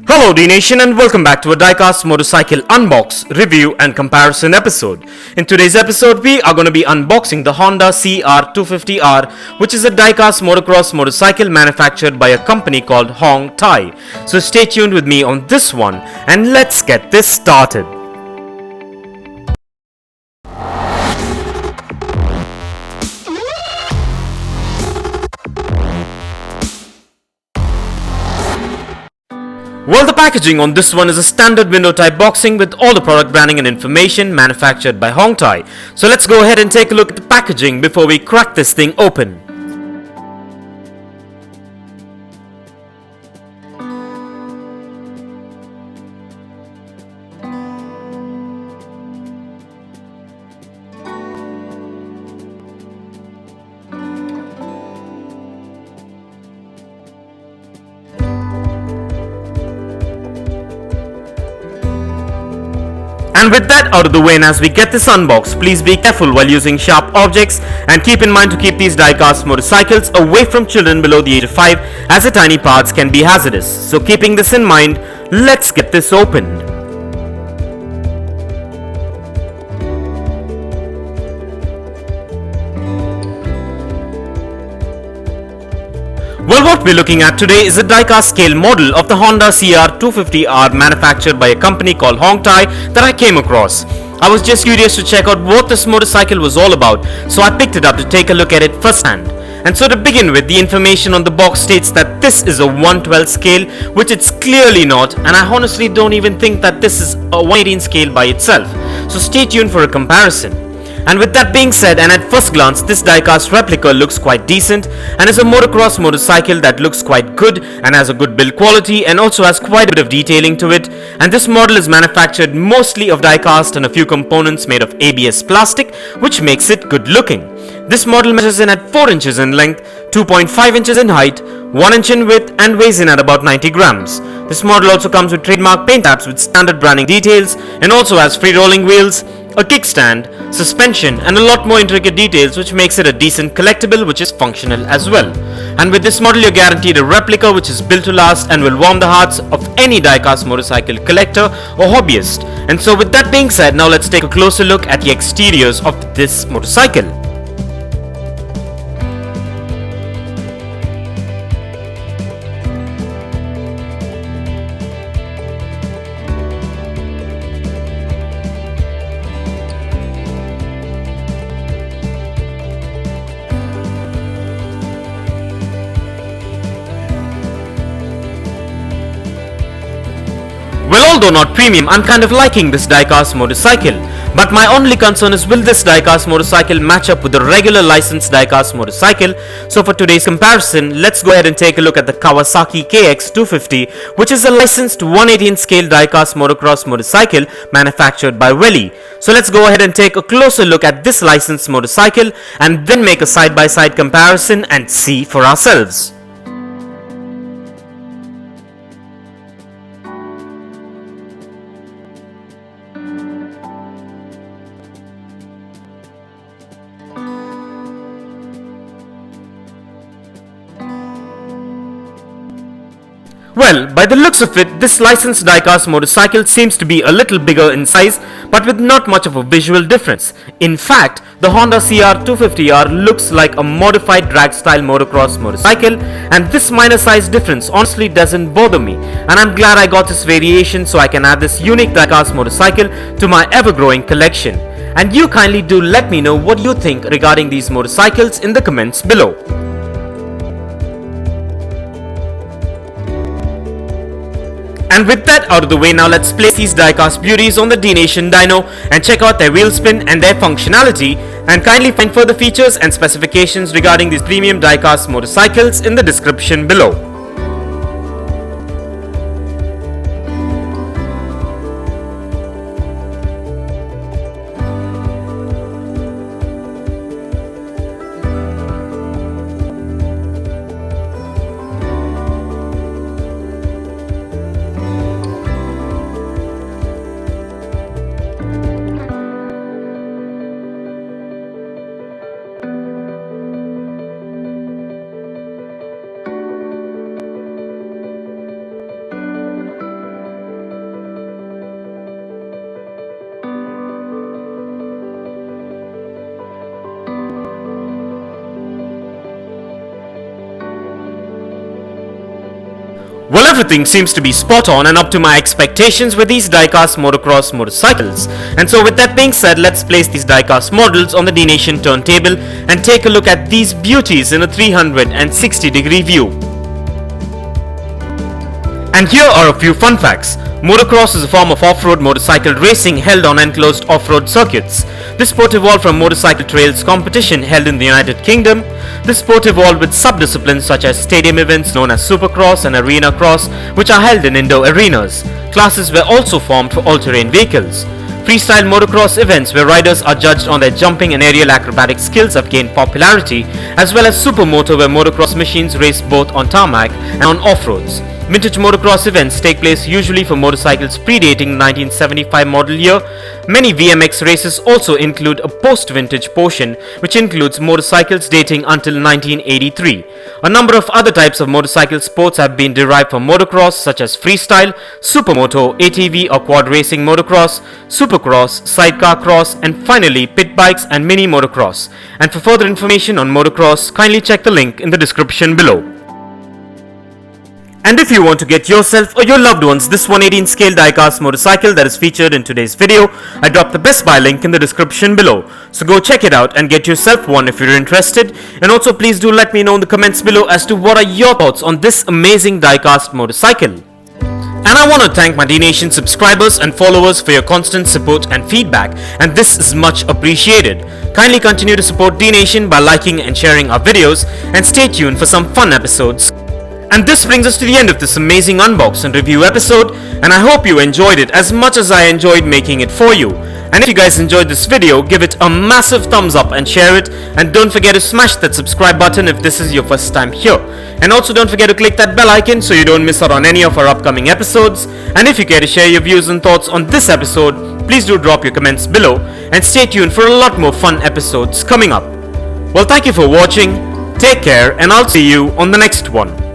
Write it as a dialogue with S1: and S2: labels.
S1: Hello Dnation and welcome back to a Diecast Motorcycle unbox, review and comparison episode. In today's episode we are going to be unboxing the Honda CR-250R, which is a Diecast Motocross Motorcycle manufactured by a company called Hong Tai. So stay tuned with me on this one and let's get this started. Well, the packaging on this one is a standard window type boxing with all the product branding and information manufactured by Hong Tai. So let's go ahead and take a look at the packaging before we crack this thing open. And with that out of the way, and as we get this unboxed, please be careful while using sharp objects and keep in mind to keep these diecast motorcycles away from children below the age of 5, as the tiny parts can be hazardous. So keeping this in mind, let's get this opened. Well, what we're looking at today is a diecast scale model of the Honda CR-250R manufactured by a company called Hong Tai that I came across. I was just curious to check out what this motorcycle was all about, so I picked it up to take a look at it firsthand. And so to begin with, the information on the box states that this is a 1/12 scale, which it's clearly not, and I honestly don't even think that this is a 1/18 scale by itself. So stay tuned for a comparison. And with that being said, and at first glance, this diecast replica looks quite decent and is a motocross motorcycle that looks quite good and has a good build quality and also has quite a bit of detailing to it. And this model is manufactured mostly of diecast and a few components made of ABS plastic, which makes it good looking. This model measures in at 4 inches in length, 2.5 inches in height, 1 inch in width and weighs in at about 90 grams. This model also comes with trademark paint apps with standard branding details and also has free rolling wheels, a kickstand, suspension and a lot more intricate details, which makes it a decent collectible which is functional as well. And with this model you're guaranteed a replica which is built to last and will warm the hearts of any diecast motorcycle collector or hobbyist. And so with that being said, now let's take a closer look at the exteriors of this motorcycle. Well, although not premium, I'm kind of liking this diecast motorcycle. But my only concern is, will this diecast motorcycle match up with the regular licensed diecast motorcycle? So for today's comparison, let's go ahead and take a look at the Kawasaki KX250, which is a licensed 1/18 scale diecast motocross motorcycle manufactured by Welly. So let's go ahead and take a closer look at this licensed motorcycle and then make a side-by-side comparison and see for ourselves. Well, by the looks of it, this licensed diecast motorcycle seems to be a little bigger in size, but with not much of a visual difference. In fact, the Honda CR-250R looks like a modified drag style motocross motorcycle, and this minor size difference honestly doesn't bother me, and I'm glad I got this variation so I can add this unique diecast motorcycle to my ever-growing collection. And you kindly do let me know what you think regarding these motorcycles in the comments below. And with that out of the way, now let's place these diecast beauties on the Dnation dyno and check out their wheel spin and their functionality, and kindly find further features and specifications regarding these premium diecast motorcycles in the description below. Well, everything seems to be spot on and up to my expectations with these Diecast Motocross Motorcycles. And so with that being said, let's place these Diecast models on the Dnation turntable and take a look at these beauties in a 360-degree view. And here are a few fun facts. Motocross is a form of off-road motorcycle racing held on enclosed off-road circuits. This sport evolved from motorcycle trails competition held in the United Kingdom. This sport evolved with sub-disciplines such as stadium events known as supercross and arena cross, which are held in indoor arenas. Classes were also formed for all-terrain vehicles. Freestyle motocross events where riders are judged on their jumping and aerial acrobatic skills have gained popularity, as well as supermoto where motocross machines race both on tarmac and on off-roads. Vintage motocross events take place usually for motorcycles predating 1975 model year. Many VMX races also include a post-vintage portion, which includes motorcycles dating until 1983. A number of other types of motorcycle sports have been derived from motocross, such as freestyle, supermoto, ATV or quad racing motocross, supercross, sidecar cross, and finally pit bikes and mini motocross. And for further information on motocross, kindly check the link in the description below. And if you want to get yourself or your loved ones this 1/18 scale diecast motorcycle that is featured in today's video, I dropped the best buy link in the description below. So go check it out and get yourself one if you're interested. And also please do let me know in the comments below as to what are your thoughts on this amazing diecast motorcycle. And I want to thank my Dnation subscribers and followers for your constant support and feedback, and this is much appreciated. Kindly continue to support Dnation by liking and sharing our videos, and stay tuned for some fun episodes. And this brings us to the end of this amazing unbox and review episode, and I hope you enjoyed it as much as I enjoyed making it for you. And if you guys enjoyed this video, give it a massive thumbs up and share it, and don't forget to smash that subscribe button if this is your first time here. And also don't forget to click that bell icon so you don't miss out on any of our upcoming episodes. And if you care to share your views and thoughts on this episode, please do drop your comments below, and stay tuned for a lot more fun episodes coming up. Well, thank you for watching, take care, and I'll see you on the next one.